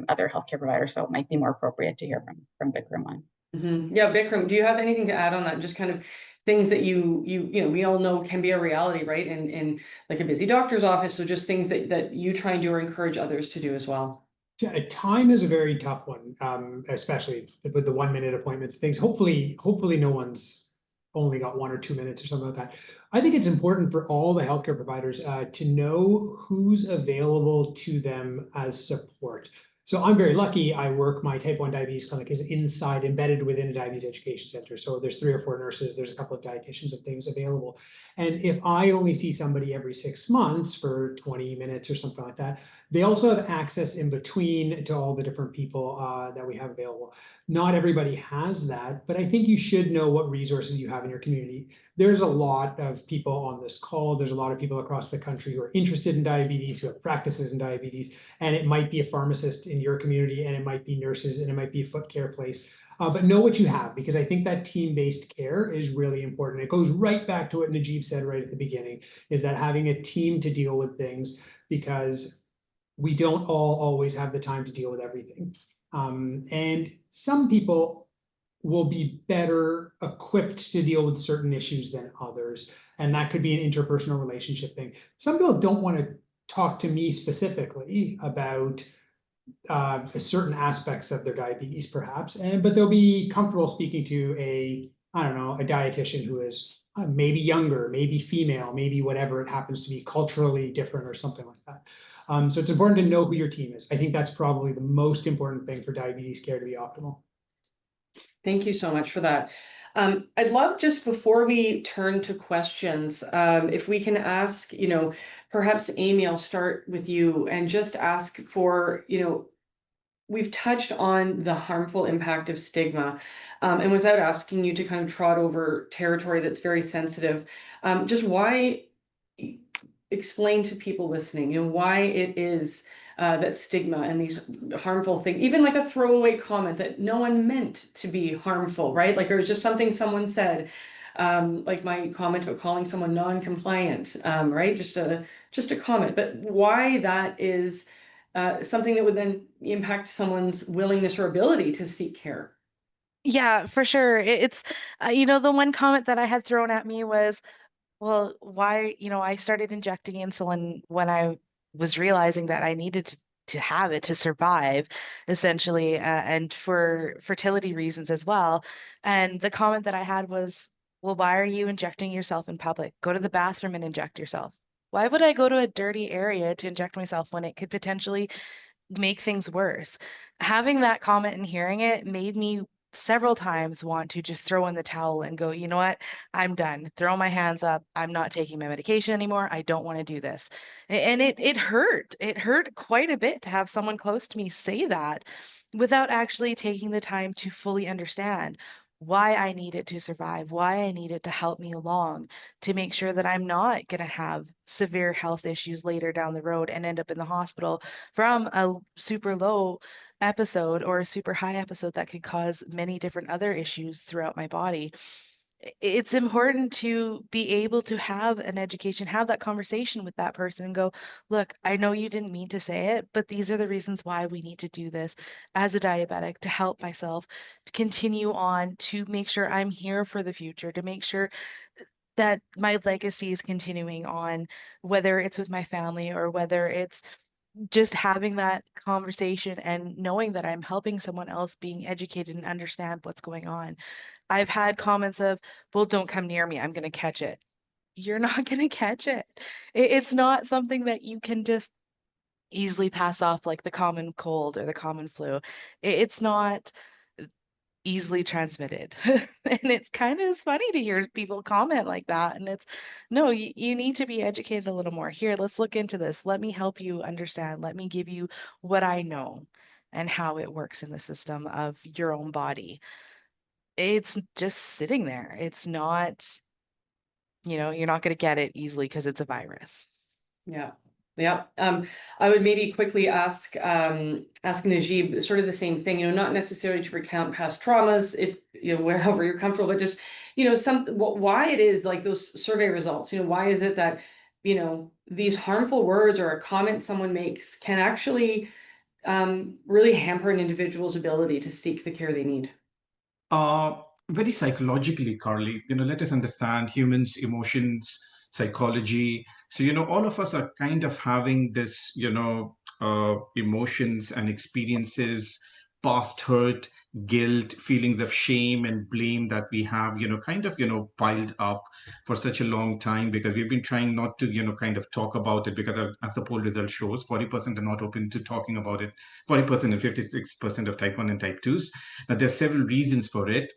other healthcare providers. So it might be more appropriate to hear from Vikram on. Mm-hmm. Yeah, Vikram, do you have anything to add on that? Just kind of things that we all know can be a reality, right? In like a busy doctor's office. So just things that you try and do or encourage others to do as well. Yeah, time is a very tough one, especially with the 1-minute appointments, things. Hopefully no one's only got 1 or 2 minutes or something like that. I think it's important for all the healthcare providers to know who's available to them as support. So I'm very lucky. My type 1 diabetes clinic is embedded within a diabetes education center. So there's 3 or 4 nurses, there's a couple of dietitians and things available. And if I only see somebody every 6 months for 20 minutes or something like that, they also have access in between to all the different people that we have available. Not everybody has that, but I think you should know what resources you have in your community. There's a lot of people on this call. There's a lot of people across the country who are interested in diabetes, who have practices in diabetes, and it might be a pharmacist in your community, and it might be nurses, and it might be a foot care place. But know what you have, because I think that team-based care is really important. It goes right back to what Najeeb said right at the beginning, is that having a team to deal with things, because we don't all always have the time to deal with everything. And some people will be better equipped to deal with certain issues than others. And that could be an interpersonal relationship thing. Some people don't want to talk to me specifically about certain aspects of their diabetes, perhaps, but they'll be comfortable speaking to a dietitian who is maybe younger, maybe female, maybe whatever it happens to be, culturally different or something like that. So it's important to know who your team is. I think that's probably the most important thing for diabetes care to be optimal. Thank you so much for that. I'd love, just before we turn to questions, if we can ask, perhaps Amy, I'll start with you and just ask for, we've touched on the harmful impact of stigma, and without asking you to kind of trot over territory that's very sensitive, just explain to people listening, why it is that stigma and these harmful things, even like a throwaway comment that no one meant to be harmful, right? Like it was just something someone said, like my comment about calling someone non-compliant, right? Just a comment, but why that is something that would then impact someone's willingness or ability to seek care. Yeah, for sure. It's, the one comment that I had thrown at me was, well, why, I started injecting insulin when I was realizing that I needed to have it to survive, essentially, and for fertility reasons as well. And the comment that I had was, well, why are you injecting yourself in public? Go to the bathroom and inject yourself. Why would I go to a dirty area to inject myself when it could potentially make things worse? Having that comment and hearing it made me several times want to just throw in the towel and go, you know what? I'm done. Throw my hands up. I'm not taking my medication anymore. I don't want to do this. And it hurt. It hurt quite a bit to have someone close to me say that without actually taking the time to fully understand why I need it to survive, why I need it to help me along, to make sure that I'm not going to have severe health issues later down the road and end up in the hospital from a super low episode or a super high episode that could cause many different other issues throughout my body. It's important to be able to have an education, have that conversation with that person and go, look, I know you didn't mean to say it, but these are the reasons why we need to do this as a diabetic to help myself to continue on, to make sure I'm here for the future, to make sure that my legacy is continuing on, whether it's with my family or whether it's just having that conversation and knowing that I'm helping someone else being educated and understand what's going on. I've had comments of, well, don't come near me. I'm going to catch it. You're not going to catch it. It's not something that you can just easily pass off like the common cold or the common flu. It's not easily transmitted. And it's kind of funny to hear people comment like that. And it's, no, you need to be educated a little more. Here, let's look into this. Let me help you understand. Let me give you what I know and how it works in the system of your own body. It's just sitting there. It's not, you're not going to get it easily because it's a virus. Yeah. Yeah. I would maybe quickly ask Najib sort of the same thing, not necessarily to recount past traumas, if, wherever you're comfortable, but just, why it is like those survey results, why is it that, these harmful words or a comment someone makes can actually really hamper an individual's ability to seek the care they need? Uh, Very psychologically, Carly, let us understand humans, emotions, psychology. So, all of us are kind of having this, emotions and experiences, past hurt, guilt, feelings of shame and blame that we have, kind of, piled up for such a long time because we've been trying not to, kind of talk about it because as the poll result shows, 40% are not open to talking about it. 40% and 56% of type 1 and type 2s. Now, there's several reasons for it.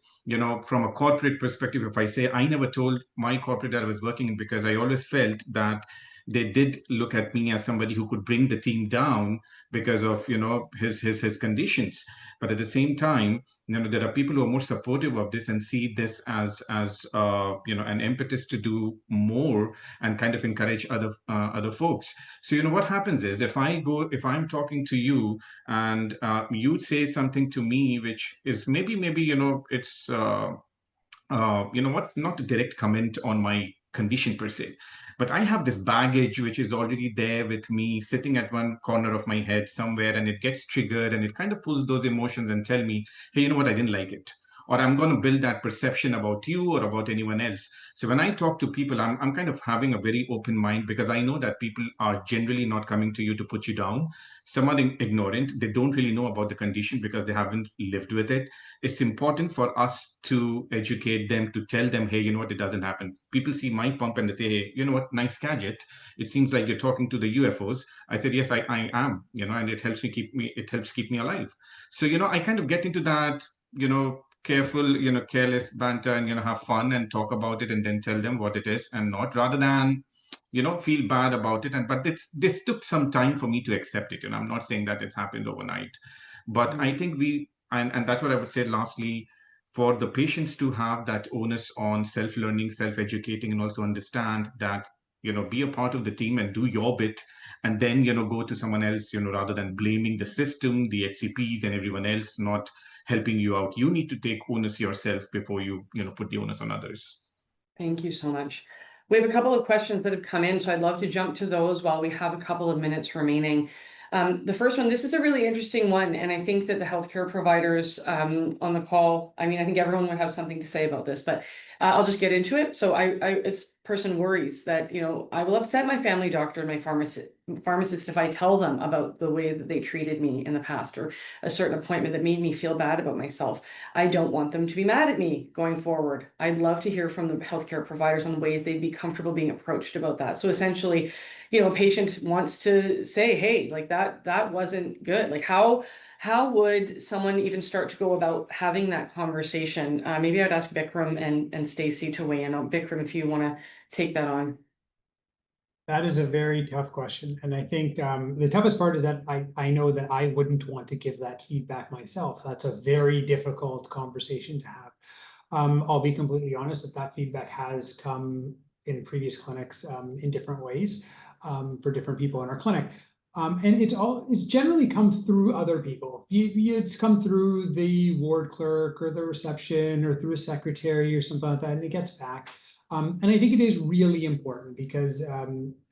From a corporate perspective, if I say I never told my corporate that I was working in because I always felt that they did look at me as somebody who could bring the team down because of his conditions. But at the same time, there are people who are more supportive of this and see this as an impetus to do more and kind of encourage other folks. So what happens is if I'm talking to you and you say something to me which is maybe it's not a direct comment on my condition per se, but I have this baggage which is already there with me sitting at one corner of my head somewhere, and it gets triggered and it kind of pulls those emotions and tell me, hey, you know what, I didn't like it, or I'm going to build that perception about you or about anyone else. So when I talk to people, I'm kind of having a very open mind because I know that people are generally not coming to you to put you down. Some are ignorant. They don't really know about the condition because they haven't lived with it. It's important for us to educate them, to tell them, hey, you know what, it doesn't happen. People see my pump and they say, hey, you know what, nice gadget. It seems like you're talking to the UFOs. I said, yes, I am, and it helps keep me alive. So, I kind of get into that, careful, careless banter and, have fun and talk about it and then tell them what it is and not, rather than, feel bad about it. But this took some time for me to accept it. I'm not saying that it's happened overnight, but I think and that's what I would say lastly, for the patients to have that onus on self-learning, self-educating, and also understand that be a part of the team and do your bit, and then, go to someone else, rather than blaming the system, the HCPs and everyone else not helping you out. You need to take onus yourself before you, put the onus on others. Thank you so much. We have a couple of questions that have come in, so I'd love to jump to those while we have a couple of minutes remaining. The first one, this is a really interesting one, and I think that the healthcare providers on the call, I think everyone would have something to say about this, but I'll just get into it. So this person worries that, I will upset my family doctor and my pharmacist if I tell them about the way that they treated me in the past, or a certain appointment that made me feel bad about myself. I don't want them to be mad at me going forward. I'd love to hear from the healthcare providers on ways they'd be comfortable being approached about that. So essentially, a patient wants to say, hey, like that wasn't good. Like how would someone even start to go about having that conversation? Maybe I'd ask Bikram and Stacy to weigh in on. Bikram, if you want to take that on. That is a very tough question. And I think the toughest part is that I know that I wouldn't want to give that feedback myself. That's a very difficult conversation to have. I'll be completely honest that feedback has come in previous clinics in different ways for different people in our clinic. And it's generally come through other people. It's come through the ward clerk or the reception or through a secretary or something like that, and it gets back. And I think it is really important because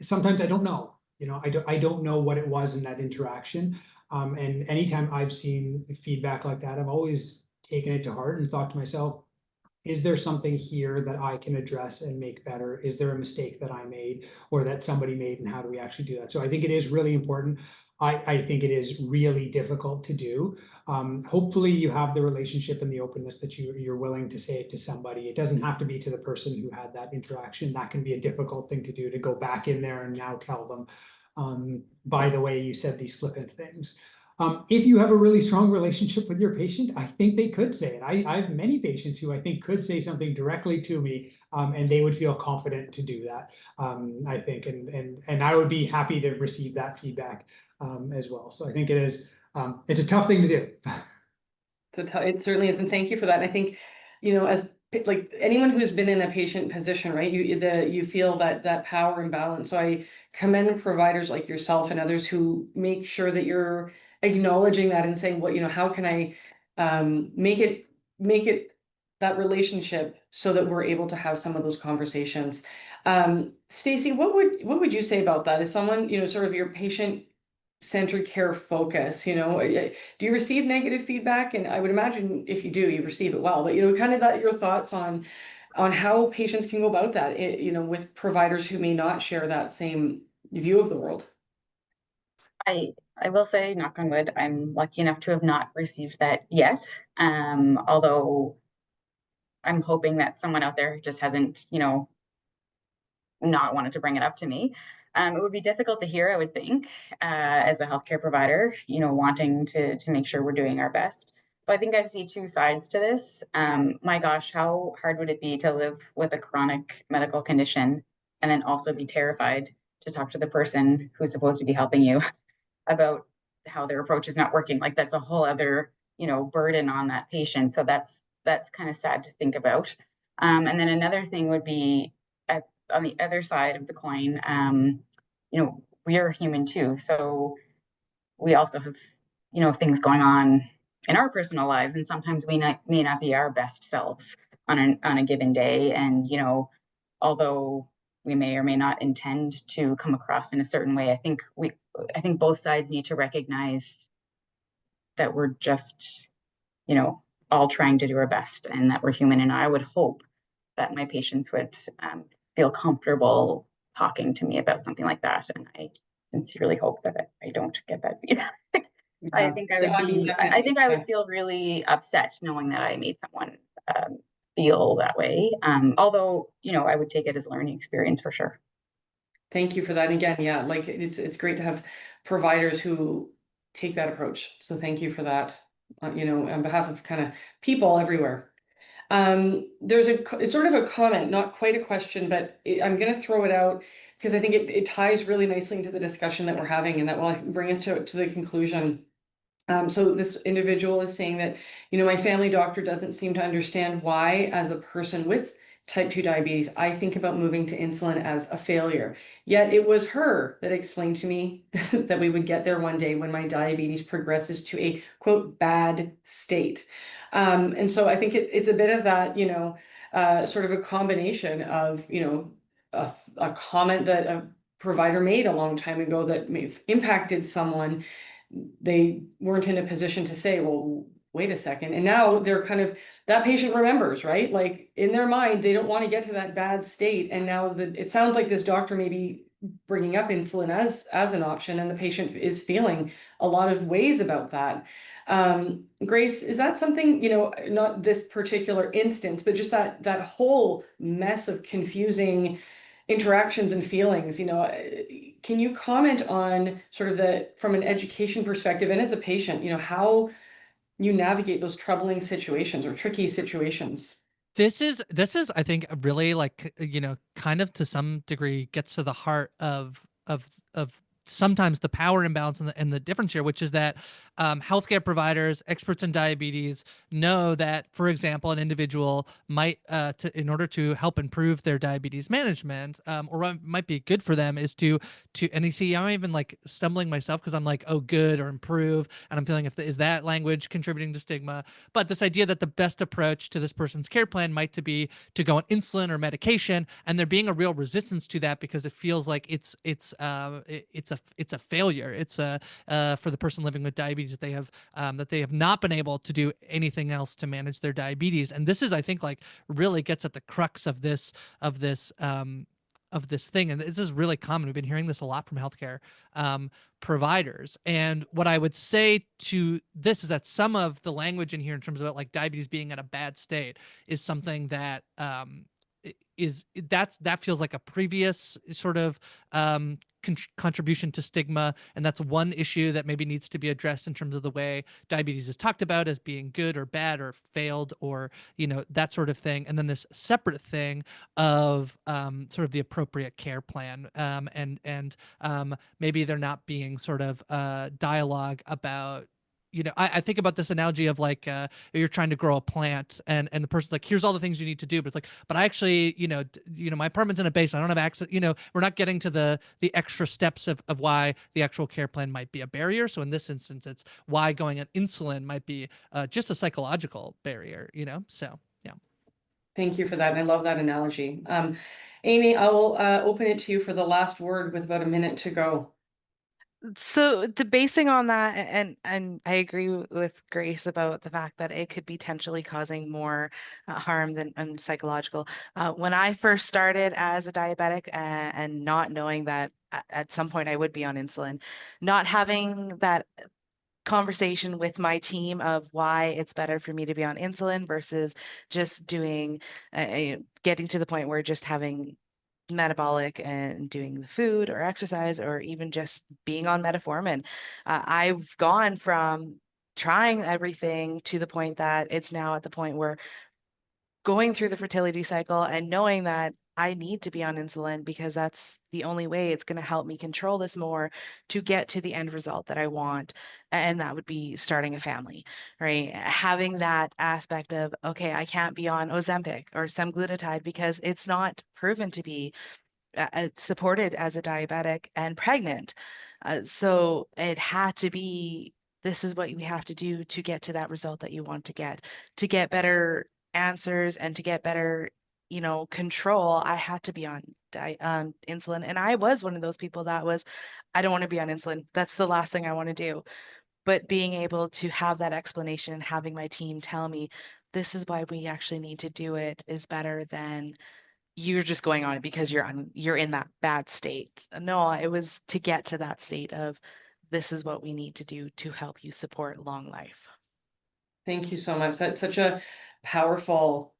sometimes I don't know, I don't know what it was in that interaction. And anytime I've seen feedback like that, I've always taken it to heart and thought to myself, is there something here that I can address and make better? Is there a mistake that I made or that somebody made, and how do we actually do that? So I think it is really important. I think it is really difficult to do. Hopefully you have the relationship and the openness that you're willing to say it to somebody. It doesn't have to be to the person who had that interaction. That can be a difficult thing to do, to go back in there and now tell them, by the way, you said these flippant things. If you have a really strong relationship with your patient, I think they could say it. I have many patients who I think could say something directly to me, and they would feel confident to do that. I think, and I would be happy to receive that feedback as well. So I think it's a tough thing to do. It certainly is, and thank you for that. And I think, as like anyone who's been in a patient position, right, you feel that power imbalance. So I commend providers like yourself and others who make sure that you're acknowledging that and saying, what, how can I make it that relationship so that we're able to have some of those conversations. Stacy, what would you say about that? As someone, sort of your patient-centered care focus, do you receive negative feedback? And I would imagine if you do, you receive it well, but kind of your thoughts on how patients can go about that, with providers who may not share that same view of the world. I will say, knock on wood, I'm lucky enough to have not received that yet. Although I'm hoping that someone out there just hasn't, not wanted to bring it up to me. It would be difficult to hear, I would think, as a healthcare provider, wanting to make sure we're doing our best. So I think I see two sides to this. My gosh, how hard would it be to live with a chronic medical condition and then also be terrified to talk to the person who's supposed to be helping you about how their approach is not working? Like that's a whole other, burden on that patient. So that's kind of sad to think about. And then another thing would be on the other side of the coin, we are human too. So we also have, things going on in our personal lives. And sometimes we may not be our best selves on a given day. And, although we may or may not intend to come across in a certain way, I think both sides need to recognize that we're just, all trying to do our best and that we're human. And I would hope that my patients would feel comfortable talking to me about something like that. And I sincerely hope that I don't get that feedback. Yeah. I think I would feel really upset knowing that I made someone feel that way. Although, I would take it as a learning experience for sure. Thank you for that. And again, yeah, like it's great to have providers who take that approach. So thank you for that, on behalf of kind of people everywhere. There's it's sort of a comment, not quite a question, but I'm going to throw it out because I think it ties really nicely into the discussion that we're having, and that will bring us to the conclusion. So this individual is saying that, my family doctor doesn't seem to understand why, as a person with type 2 diabetes, I think about moving to insulin as a failure. Yet it was her that explained to me that we would get there one day when my diabetes progresses to a quote bad state. And so I think it's a bit of that, sort of a combination of, a comment that a provider made a long time ago that may have impacted someone. They weren't in a position to say, well, wait a second. And now they're kind of, that patient remembers, right? Like in their mind, they don't want to get to that bad state. And now it sounds like this doctor may be bringing up insulin as an option, and the patient is feeling a lot of ways about that. Grace, is that something, not this particular instance, but just that whole mess of confusing interactions and feelings, can you comment on sort of from an education perspective and as a patient, how you navigate those troubling situations or tricky situations? This is I think really like, kind of to some degree gets to the heart of sometimes the power imbalance and the difference here, which is that healthcare providers, experts in diabetes know that, for example, an individual might, in order to help improve their diabetes management, or what might be good for them is and you see, I'm even like stumbling myself because I'm like, oh, good or improve, and I'm feeling is that language contributing to stigma? But this idea that the best approach to this person's care plan might to be to go on insulin or medication, and there being a real resistance to that because it feels like it's a failure. It's for the person living with diabetes that they have not been able to do anything else to manage their diabetes. And this is, I think, like really gets at the crux of this thing. And this is really common. We've been hearing this a lot from healthcare providers. And what I would say to this is that some of the language in here in terms of like diabetes being at a bad state is something that that feels like a previous sort of contribution to stigma, and that's one issue that maybe needs to be addressed in terms of the way diabetes is talked about as being good or bad or failed or that sort of thing. And then this separate thing of sort of the appropriate care plan, and maybe there not being sort of dialogue about, I think about this analogy of like you're trying to grow a plant, and the person's like, here's all the things you need to do, but it's like, but I actually, my apartment's in a basement, I don't have access, we're not getting to the extra steps of why the actual care plan might be a barrier. So in this instance, it's why going on insulin might be just a psychological barrier, so yeah. Thank you for that. And I love that analogy. Amy, I will open it to you for the last word with about a minute to go. So basing on that, and I agree with Grace about the fact that it could be potentially causing more harm than psychological. When I first started as a diabetic and not knowing that at some point I would be on insulin, not having that conversation with my team of why it's better for me to be on insulin versus just doing, getting to the point where just having metabolic and doing the food or exercise or even just being on metformin. I've gone from trying everything to the point that it's now at the point where going through the fertility cycle and knowing that I need to be on insulin because that's the only way it's going to help me control this more to get to the end result that I want. And that would be starting a family, right? Having that aspect of, okay, I can't be on Ozempic or semaglutide because it's not proven to be supported as a diabetic and pregnant. So it had to be, this is what we have to do to get to that result that you want to get better answers and to get better, control. I had to be on insulin. And I was one of those people that was, I don't want to be on insulin. That's the last thing I want to do. But being able to have that explanation and having my team tell me, this is why we actually need to do it is better than you're just going on it because you're in that bad state. No, it was to get to that state of this is what we need to do to help you support long life. Thank you so much. That's such a powerful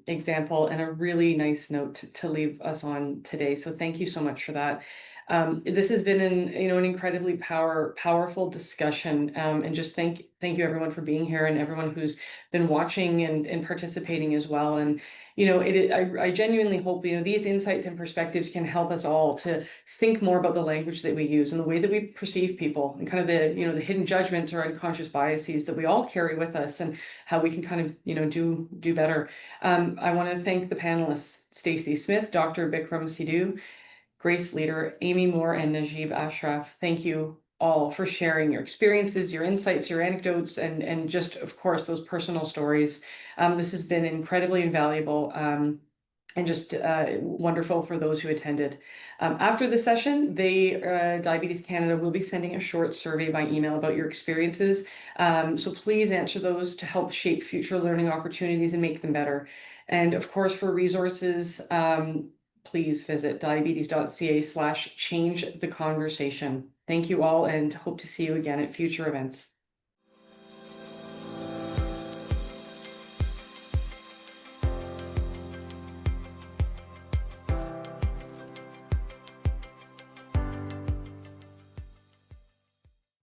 example and a really nice note to leave us on today. So thank you so much for that. This has been an incredibly powerful discussion, and just thank you everyone for being here and everyone who's been watching and participating as well. And I genuinely hope these insights and perspectives can help us all to think more about the language that we use and the way that we perceive people, and kind of the hidden judgments or unconscious biases that we all carry with us, and how we can kind of do better. I want to thank the panelists, Stacey Smith, Dr. Bikram Sidhu, Grace Leader, Amy Moore, and Najib Ashraf. Thank you all for sharing your experiences, your insights, your anecdotes, and just, of course, those personal stories. This has been incredibly invaluable, and just wonderful for those who attended. After the session, Diabetes Canada will be sending a short survey by email about your experiences. So please answer those to help shape future learning opportunities and make them better. And of course, for resources, please visit diabetes.ca/change the conversation. Thank you all, and hope to see you again at future events.